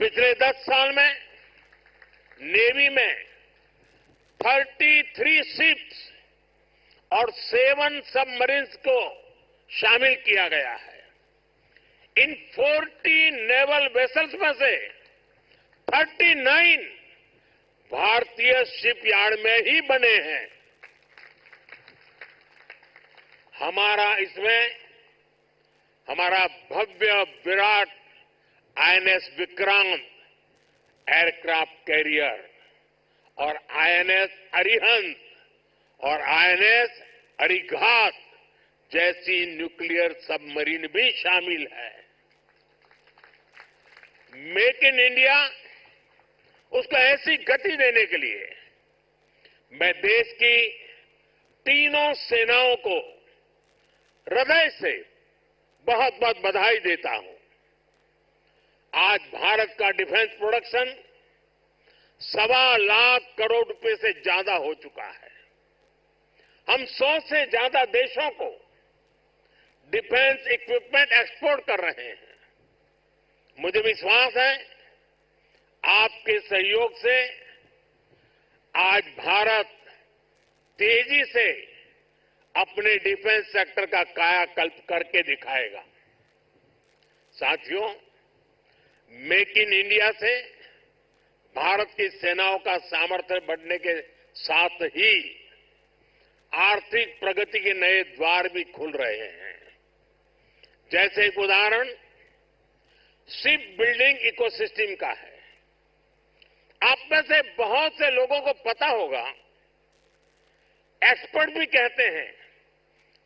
पिछले 10 साल में नेवी में 33 शिप्स और 7 सबमरीन्स को शामिल किया गया है। इन 40 नेवल वेसल्स में से 39 भारतीय शिपयार्ड में ही बने हैं। हमारा भव्य विराट आईएनएस विक्रांत एयरक्राफ्ट कैरियर और आईएनएस अरिहंत और आईएनएस अरिघात जैसी न्यूक्लियर सबमरीन भी शामिल है। मेक इन इंडिया उसको ऐसी गति देने के लिए मैं देश की तीनों सेनाओं को हृदय से बहुत बहुत बधाई देता हूं। आज भारत का डिफेंस प्रोडक्शन 1.25 लाख करोड़ रुपए से ज्यादा हो चुका है। हम 100 से ज्यादा देशों को डिफेंस इक्विपमेंट एक्सपोर्ट कर रहे हैं। मुझे विश्वास है आपके सहयोग से आज भारत तेजी से अपने डिफेंस सेक्टर का कायाकल्प करके दिखाएगा। साथियों, मेक इन इंडिया से भारत की सेनाओं का सामर्थ्य बढ़ने के साथ ही आर्थिक प्रगति के नए द्वार भी खुल रहे हैं। जैसे एक उदाहरण शिप बिल्डिंग इकोसिस्टम का है। आप में से बहुत से लोगों को पता होगा, एक्सपर्ट भी कहते हैं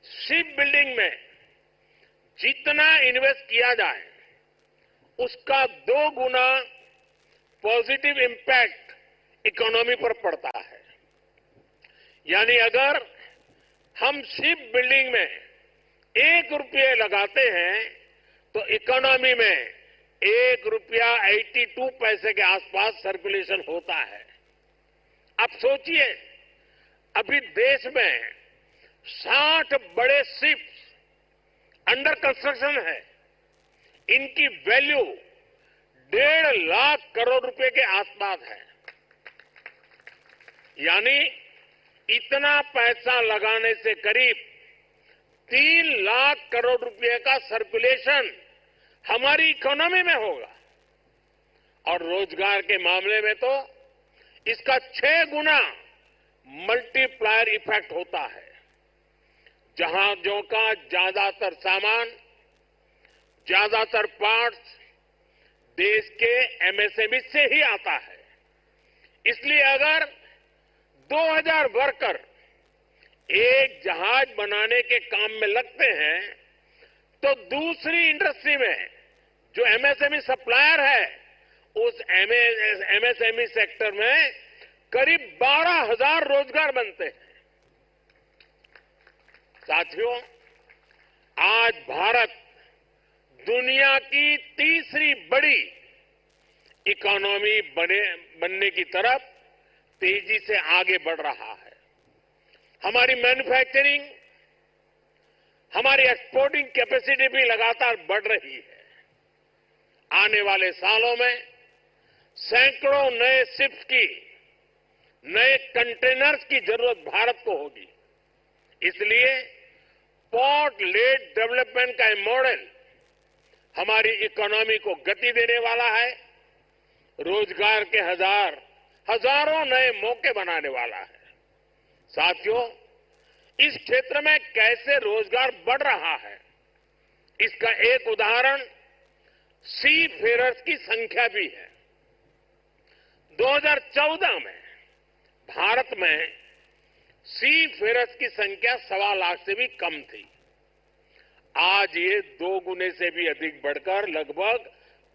शिप बिल्डिंग में जितना इन्वेस्ट किया जाए उसका 2 गुना पॉजिटिव इंपैक्ट इकोनॉमी पर पड़ता है। यानी अगर हम शिप बिल्डिंग में 1 रुपये लगाते हैं तो इकोनॉमी में 1 रुपया 82 पैसे के आसपास सर्कुलेशन होता है। अब सोचिए, अभी देश में 60 बड़े शिप्स अंडर कंस्ट्रक्शन है। इनकी वैल्यू 1.5 लाख करोड़ रुपए के आसपास है। यानी इतना पैसा लगाने से करीब 3 लाख करोड़ रुपए का सर्कुलेशन हमारी इकोनॉमी में होगा और रोजगार के मामले में तो इसका 6 गुना मल्टीप्लायर इफेक्ट होता है। जहाजों का ज्यादातर सामान, ज्यादातर पार्ट्स देश के एमएसएमई से ही आता है। इसलिए अगर 2000 वर्कर एक जहाज बनाने के काम में लगते हैं तो दूसरी इंडस्ट्री में जो एमएसएमई सप्लायर है उस एमएसएमई सेक्टर में करीब 12,000 रोजगार बनते हैं। साथियों, आज भारत दुनिया की तीसरी बड़ी इकोनॉमी बनने की तरफ तेजी से आगे बढ़ रहा है। हमारी मैन्युफैक्चरिंग, हमारी एक्सपोर्टिंग कैपेसिटी भी लगातार बढ़ रही है। आने वाले सालों में सैकड़ों नए शिप्स की, नए कंटेनर्स की जरूरत भारत को होगी। इसलिए पोर्ट लेड डेवलपमेंट का ये मॉडल हमारी इकोनॉमी को गति देने वाला है, रोजगार के हजारों नए मौके बनाने वाला है। साथियों, इस क्षेत्र में कैसे रोजगार बढ़ रहा है, इसका एक उदाहरण सी फेरर्स की संख्या भी है। 2014 में भारत में सी फेरर्स की संख्या 1.25 लाख से भी कम थी। आज ये 2 गुने से भी अधिक बढ़कर लगभग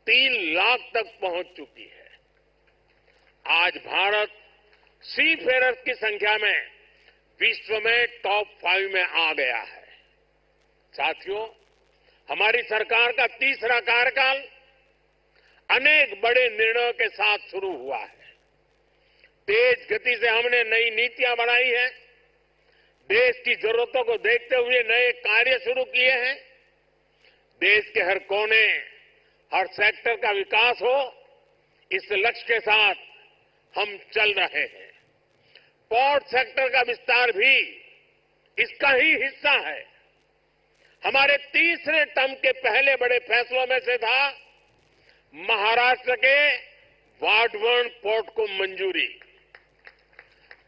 3 लाख तक पहुंच चुकी है। आज भारत सी फेरर्स की संख्या में विश्व में टॉप 5 में आ गया है। साथियों, हमारी सरकार का तीसरा कार्यकाल अनेक बड़े निर्णयों के साथ शुरू हुआ है। तेज गति से हमने नई नीतियां बनाई हैं, देश की जरूरतों को देखते हुए नए कार्य शुरू किए हैं। देश के हर कोने, हर सेक्टर का विकास हो, इस लक्ष्य के साथ हम चल रहे हैं। पोर्ट सेक्टर का विस्तार भी इसका ही हिस्सा है। हमारे तीसरे टर्म के पहले बड़े फैसलों में से था महाराष्ट्र के वाडवण पोर्ट को मंजूरी।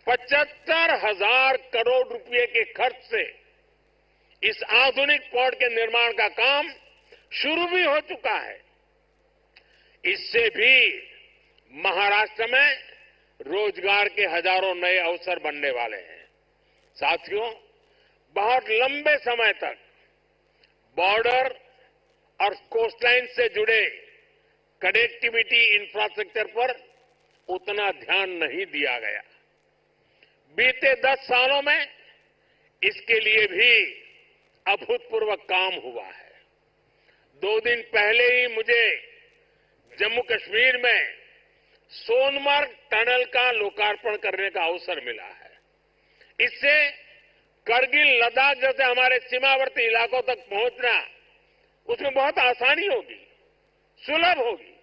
75,000 करोड़ रुपए के खर्च से इस आधुनिक पोर्ट के निर्माण का काम शुरू भी हो चुका है। इससे भी महाराष्ट्र में रोजगार के हजारों नए अवसर बनने वाले हैं। साथियों, बहुत लंबे समय तक बॉर्डर और कोस्टलाइन से जुड़े कनेक्टिविटी इंफ्रास्ट्रक्चर पर उतना ध्यान नहीं दिया गया। बीते 10 सालों में इसके लिए भी अभूतपूर्व काम हुआ है। 2 दिन पहले ही मुझे जम्मू कश्मीर में सोनमर्ग टनल का लोकार्पण करने का अवसर मिला है। इससे करगिल, लद्दाख जैसे हमारे सीमावर्ती इलाकों तक पहुंचना उसमें बहुत आसानी होगी, सुलभ होगी।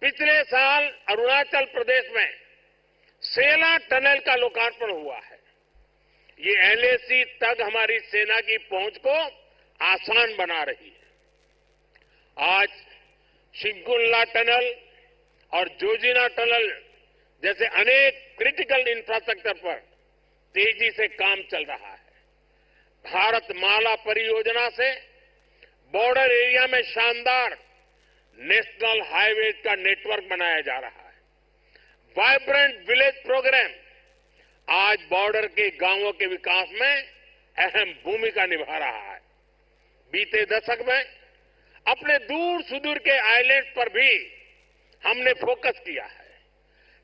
पिछले साल अरुणाचल प्रदेश में सेला टनल का लोकार्पण हुआ है। ये एलएसी तक हमारी सेना की पहुंच को आसान बना रही है। आज शिंकुल्ला टनल और जोजिना टनल जैसे अनेक क्रिटिकल इंफ्रास्ट्रक्चर पर तेजी से काम चल रहा है। भारत माला परियोजना से बॉर्डर एरिया में शानदार नेशनल हाईवे का नेटवर्क बनाया जा रहा है। वाइब्रेंट विलेज प्रोग्राम आज बॉर्डर के गांवों के विकास में अहम भूमिका निभा रहा है। बीते दशक में अपने दूर सुदूर के आइलैंड्स पर भी हमने फोकस किया है।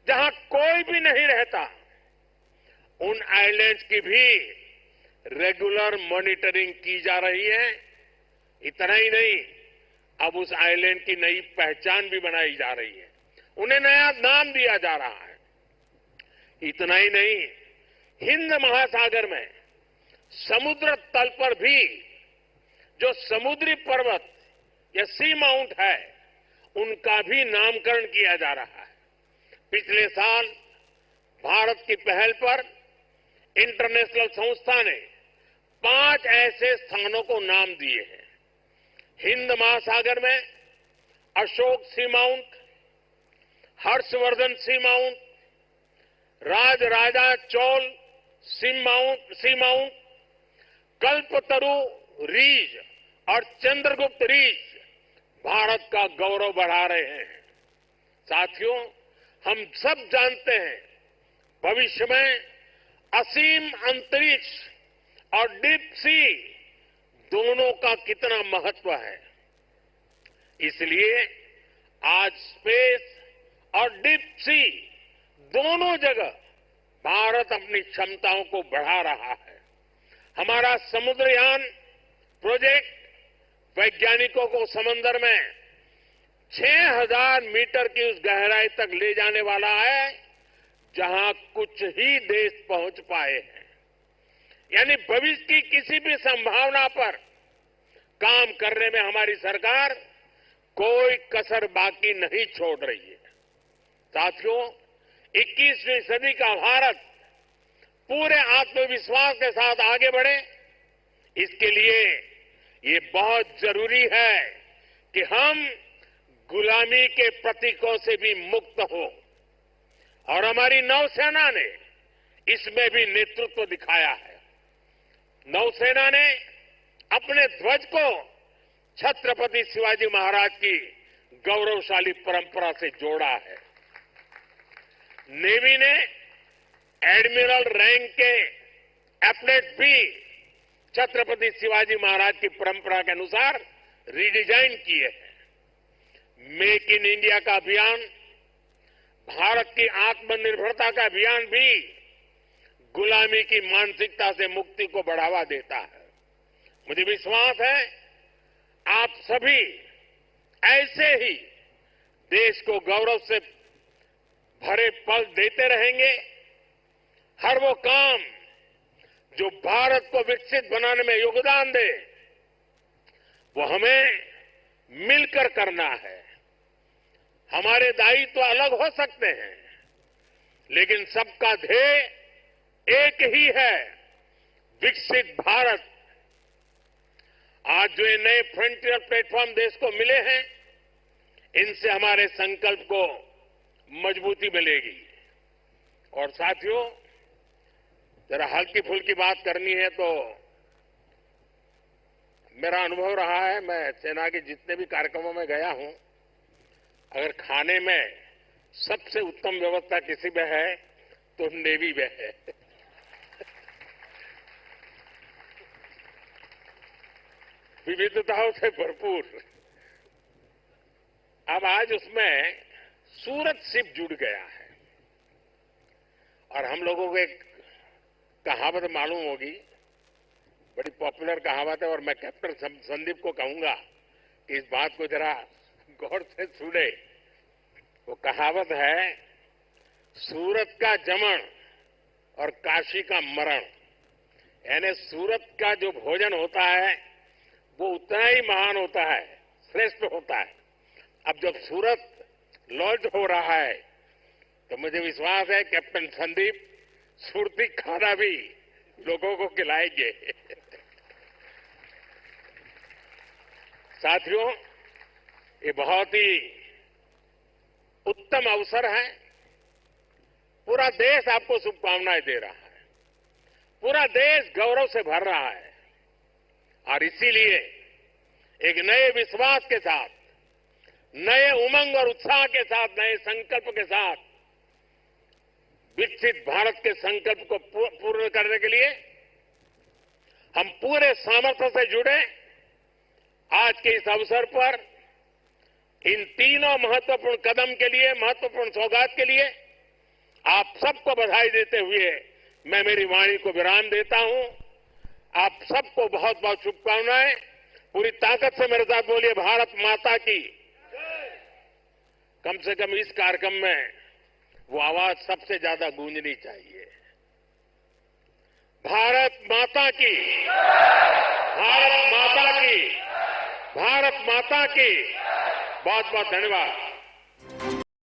जहां कोई भी नहीं रहता, उन आइलैंड्स की भी रेगुलर मॉनिटरिंग की जा रही है। इतना ही नहीं, अब उस आइलैंड की नई पहचान भी बनाई जा रही है, उन्हें नया नाम दिया जा रहा है। इतना ही नहीं, हिंद महासागर में समुद्र तल पर भी जो समुद्री पर्वत या सी माउंट है, उनका भी नामकरण किया जा रहा है। पिछले साल भारत की पहल पर इंटरनेशनल संस्था ने 5 ऐसे स्थानों को नाम दिए हैं। हिंद महासागर में अशोक सी माउंट, हर्षवर्धन सी माउंट, राजराजा चोल सी माउंट, कल्पतरु रीज और चंद्रगुप्त रीज भारत का गौरव बढ़ा रहे हैं। साथियों, हम सब जानते हैं भविष्य में असीम अंतरिक्ष और डीप सी दोनों का कितना महत्व है। इसलिए आज स्पेस और डीप सी दोनों जगह भारत अपनी क्षमताओं को बढ़ा रहा है। हमारा समुद्रयान प्रोजेक्ट वैज्ञानिकों को समंदर में 6000 मीटर की उस गहराई तक ले जाने वाला है जहां कुछ ही देश पहुंच पाए हैं। यानी भविष्य की किसी भी संभावना पर काम करने में हमारी सरकार कोई कसर बाकी नहीं छोड़ रही है। साथियों, 21वीं सदी का भारत पूरे आत्मविश्वास के साथ आगे बढ़े, इसके लिए ये बहुत जरूरी है कि हम गुलामी के प्रतीकों से भी मुक्त हो। और हमारी नौसेना ने इसमें भी नेतृत्व दिखाया है। नौसेना ने अपने ध्वज को छत्रपति शिवाजी महाराज की गौरवशाली परंपरा से जोड़ा है। नेवी ने एडमिरल रैंक के एपलेट भी छत्रपति शिवाजी महाराज की परंपरा के अनुसार रिडिजाइन किए हैं। मेक इन इंडिया का अभियान, भारत की आत्मनिर्भरता का अभियान भी गुलामी की मानसिकता से मुक्ति को बढ़ावा देता है। मुझे विश्वास है आप सभी ऐसे ही देश को गौरव से भरे पल देते रहेंगे। हर वो काम जो भारत को विकसित बनाने में योगदान दे, वो हमें मिलकर करना है। हमारे दायित्व अलग हो सकते हैं, लेकिन सबका ध्येय एक ही है, विकसित भारत। आज जो ये नए फ्रंटियर प्लेटफॉर्म देश को मिले हैं, इनसे हमारे संकल्प को मजबूती मिलेगी। और साथियों, जरा हल्की फुल्की बात करनी है तो मेरा अनुभव रहा है, मैं सेना के जितने भी कार्यक्रमों में गया हूं, अगर खाने में सबसे उत्तम व्यवस्था किसी में है तो नेवी में है। विविधताओं से भरपूर। अब आज उसमें सूरत शिप जुड़ गया है और हम लोगों को एक कहावत मालूम होगी, बड़ी पॉपुलर कहावत है, और मैं कैप्टन संदीप को कहूंगा कि इस बात को जरा गौर से सुने। वो कहावत है, सूरत का जमण और काशी का मरण। यानी सूरत का जो भोजन होता है वो उतना ही महान होता है, श्रेष्ठ होता है। अब जब सूरत लॉन्च हो रहा है तो मुझे विश्वास है कैप्टन संदीप सुरती खाना भी लोगों को खिलाएंगे। साथियों, ये बहुत ही उत्तम अवसर है। पूरा देश आपको शुभकामनाएं दे रहा है, पूरा देश गौरव से भर रहा है। और इसीलिए एक नए विश्वास के साथ, नए उमंग और उत्साह के साथ, नए संकल्प के साथ विकसित भारत के संकल्प को पूर्ण करने के लिए हम पूरे सामर्थ्य से जुड़े। आज के इस अवसर पर इन तीनों महत्वपूर्ण कदम के लिए, महत्वपूर्ण सौगात के लिए आप सबको बधाई देते हुए मैं मेरी वाणी को विराम देता हूं। आप सबको बहुत बहुत शुभकामनाएं। पूरी ताकत से मेरे साथ बोलिए, भारत माता की। कम से कम इस कार्यक्रम में वो आवाज सबसे ज्यादा गूंजनी चाहिए। भारत माता की, भारत माता की, भारत माता की, बहुत बहुत धन्यवाद।